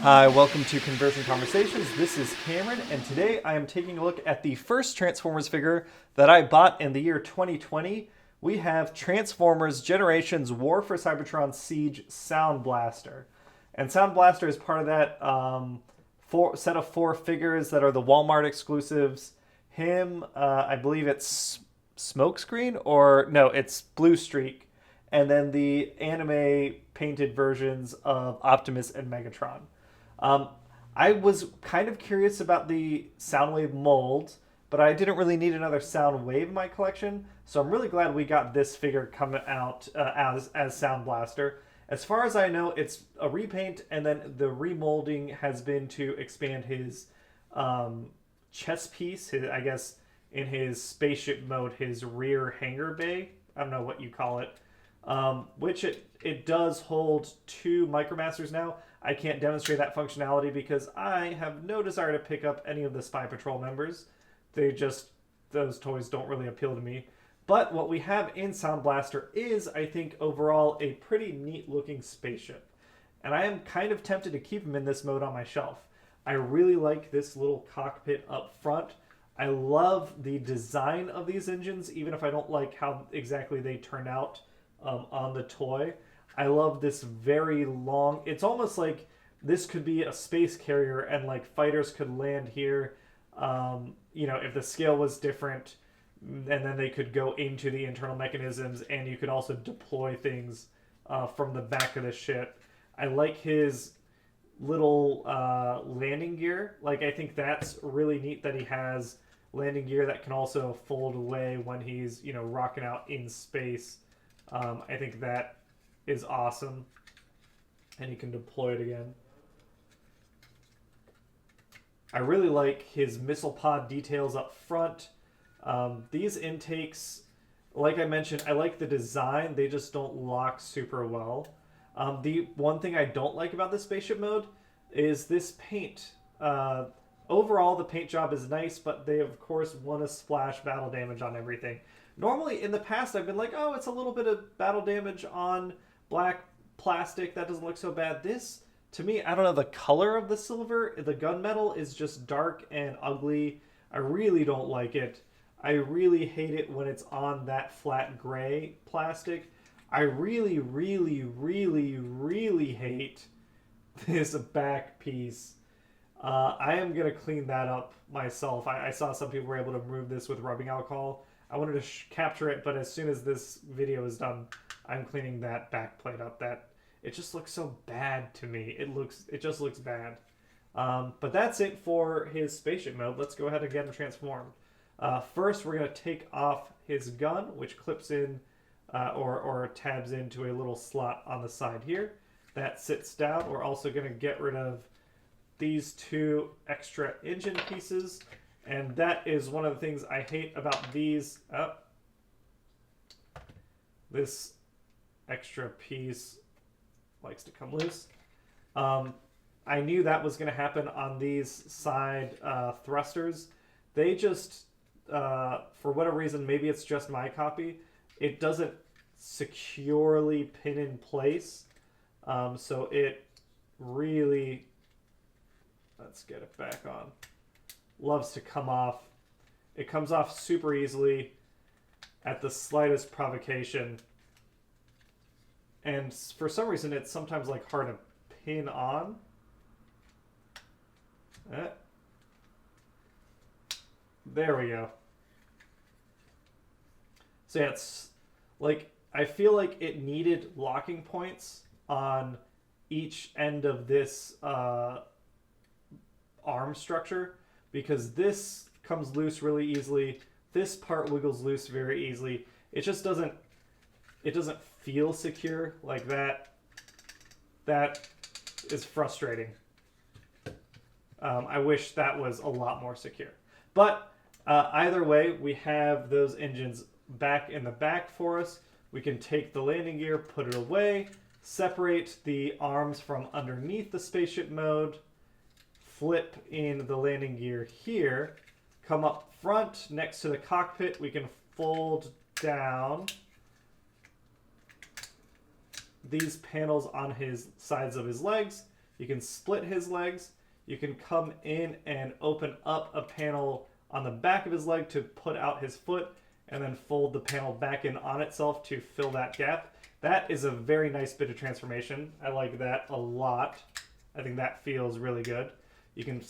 Hi, welcome to Conversion Conversations. This is Cameron, and today I am taking a look at the first Transformers figure that I bought in the year 2020. We have Transformers Generations War for Cybertron SIEGE Soundblaster. And Soundblaster is part of that set of four figures that are the Walmart exclusives. I believe it's Smokescreen, or no, it's Blue Streak. And then the anime painted versions of Optimus and Megatron. I was kind of curious about the Soundwave mold, but I didn't really need another Soundwave in my collection, so I'm really glad we got this figure coming out as Soundblaster. As far as I know, it's a repaint, and then the remolding has been to expand his chest piece, I guess in his spaceship mode, his rear hangar bay. I don't know what you call it. Which it does hold two Micromasters now. I can't demonstrate that functionality because I have no desire to pick up any of the Spy Patrol members. Those toys don't really appeal to me. But what we have in Soundblaster is, I think, overall a pretty neat looking spaceship. And I am kind of tempted to keep him in this mode on my shelf. I really like this little cockpit up front. I love the design of these engines, even if I don't like how exactly they turn out on the toy. I love this very long, it's almost like this could be a space carrier and like fighters could land here, if the scale was different, and then they could go into the internal mechanisms, and you could also deploy things from the back of the ship. I like his little landing gear. Like, I think that's really neat that he has landing gear that can also fold away when he's, rocking out in space. I think that is awesome, and you can deploy it again. I really like his missile pod details up front. These intakes, like I mentioned, I like the design. They just don't lock super well. The one thing I don't like about this spaceship mode is this paint. Overall, the paint job is nice, but they, of course, want to splash battle damage on everything. Normally, in the past, I've been like, oh, it's a little bit of battle damage on black plastic. That doesn't look so bad. This, to me, I don't know, the color of the silver, the gunmetal is just dark and ugly. I really don't like it. I really hate it when it's on that flat gray plastic. I really, really, really, really hate this back piece. I am going to clean that up myself. I saw some people were able to remove this with rubbing alcohol. I wanted to capture it, but as soon as this video is done, I'm cleaning that back plate up. It just looks so bad to me. It just looks bad. But that's it for his spaceship mode. Let's go ahead and get him transformed. First, we're going to take off his gun, which clips in or tabs into a little slot on the side here. That sits down. We're also going to get rid of these two extra engine pieces. And that is one of the things I hate about these. This extra piece likes to come loose. I knew that was going to happen on these side thrusters. They just, for whatever reason, maybe it's just my copy, it doesn't securely pin in place. So it really, let's get it back on, loves to come off. It comes off super easily at the slightest provocation. And for some reason, it's sometimes like hard to pin on. There we go. So yeah, it's like, I feel like it needed locking points on each end of this arm structure, because this comes loose really easily. This part wiggles loose very easily. It just doesn't feel secure like that. That is frustrating. I wish that was a lot more secure. But either way, we have those engines back in the back for us. We can take the landing gear, put it away, separate the arms from underneath the spaceship mode, flip in the landing gear here, come up front next to the cockpit. We can fold down these panels on his sides of his legs, You can split his legs. You can come in and open up a panel on the back of his leg to put out his foot, and then fold the panel back in on itself to fill that gap. That is a very nice bit of transformation. I like that a lot. I think that feels really good. You can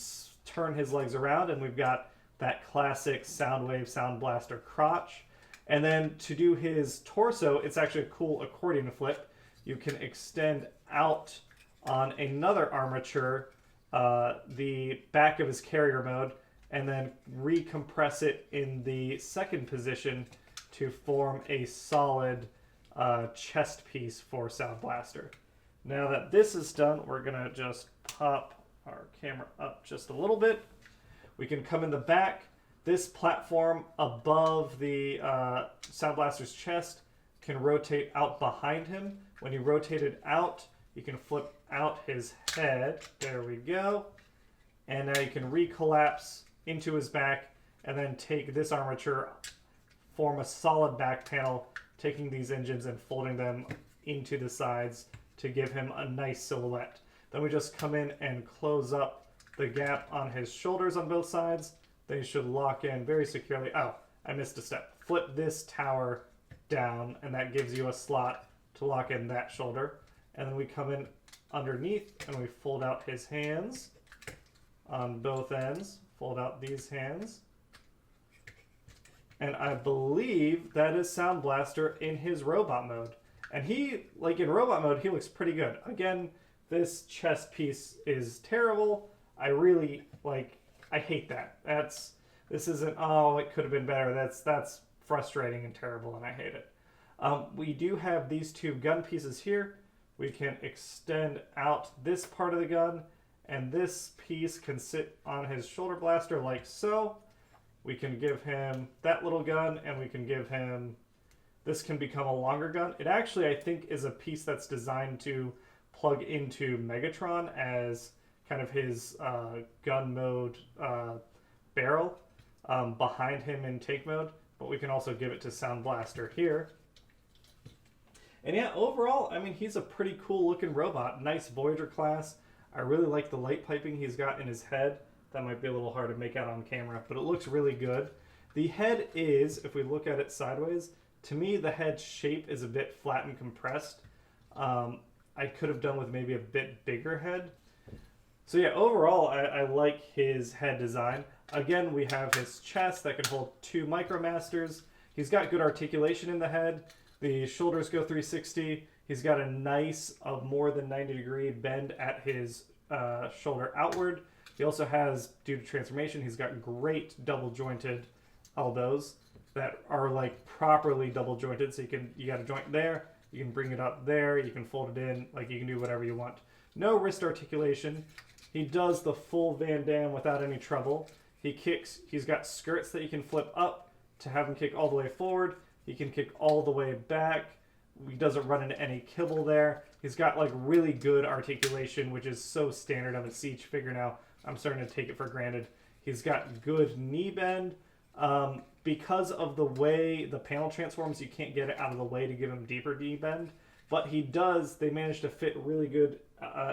turn his legs around, and we've got that classic Soundwave Soundblaster crotch. And then to do his torso, it's actually a cool accordion flip. You can extend out on another armature the back of his carrier mode, and then recompress it in the second position to form a solid chest piece for Soundblaster. Now that this is done, we're gonna just pop our camera up just a little bit. We can come in the back. This platform above the Soundblaster's chest can rotate out behind him. When you rotate it out, you can flip out his head. There we go. And now you can recollapse into his back, and then take this armature, form a solid back panel, taking these engines and folding them into the sides to give him a nice silhouette. Then we just come in and close up the gap on his shoulders on both sides. They should lock in very securely. Oh, I missed a step. Flip this tower down, and that gives you a slot to lock in that shoulder. And then we come in underneath, and we fold out his hands on both ends. Fold out these hands. And I believe that is Soundblaster in his robot mode. And he, like in robot mode, he looks pretty good. Again, this chest piece is terrible. I really, I hate that. This isn't, oh, it could have been better. That's frustrating and terrible, and I hate it. We do have these two gun pieces here. We can extend out this part of the gun, and this piece can sit on his shoulder blaster like so. We can give him that little gun, and we can give him, this can become a longer gun. It actually, I think, is a piece that's designed to plug into Megatron as kind of his gun mode barrel behind him in take mode, but we can also give it to Soundblaster here. And yeah, overall, I mean, he's a pretty cool looking robot. Nice Voyager class. I really like the light piping he's got in his head. That might be a little hard to make out on camera, but it looks really good. The head is, if we look at it sideways, to me the head shape is a bit flat and compressed. I could have done with maybe a bit bigger head. So yeah, overall, I like his head design. Again, we have his chest that can hold 2 Micromasters. He's got good articulation in the head. The shoulders go 360. He's got a nice, more than 90-degree bend at his shoulder outward. He also has, due to transformation, he's got great double-jointed elbows that are like properly double-jointed. So you got a joint there, you can bring it up there, you can fold it in, like you can do whatever you want. No wrist articulation. He does the full Van Damme without any trouble. He kicks, he's got skirts that you can flip up to have him kick all the way forward. He can kick all the way back. He doesn't run into any kibble there. He's got like really good articulation, which is so standard of a Siege figure now. I'm starting to take it for granted. He's got good knee bend. Because of the way the panel transforms, you can't get it out of the way to give him deeper knee bend. But he does, they managed to fit really good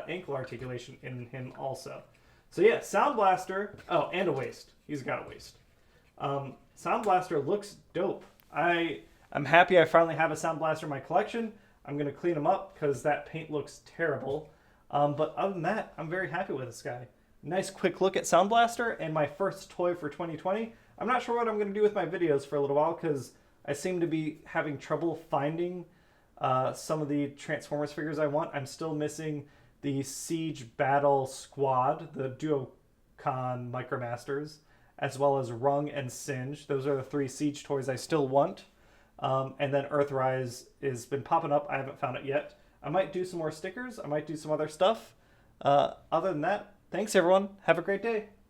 ankle articulation in him also. So yeah, Soundblaster, oh, and a waist. He's got a waist. Soundblaster looks dope. I'm happy I finally have a Soundblaster in my collection. I'm going to clean him up because that paint looks terrible. But other than that, I'm very happy with this guy. Nice quick look at Soundblaster and my first toy for 2020. I'm not sure what I'm going to do with my videos for a little while because I seem to be having trouble finding some of the Transformers figures I want. I'm still missing the Siege Battle Squad, the Duocon Micromasters, as well as Rung and Singe. Those are the 3 Siege toys I still want. And then Earthrise has been popping up. I haven't found it yet. I might do some more stickers. I might do some other stuff. Other than that, thanks everyone. Have a great day.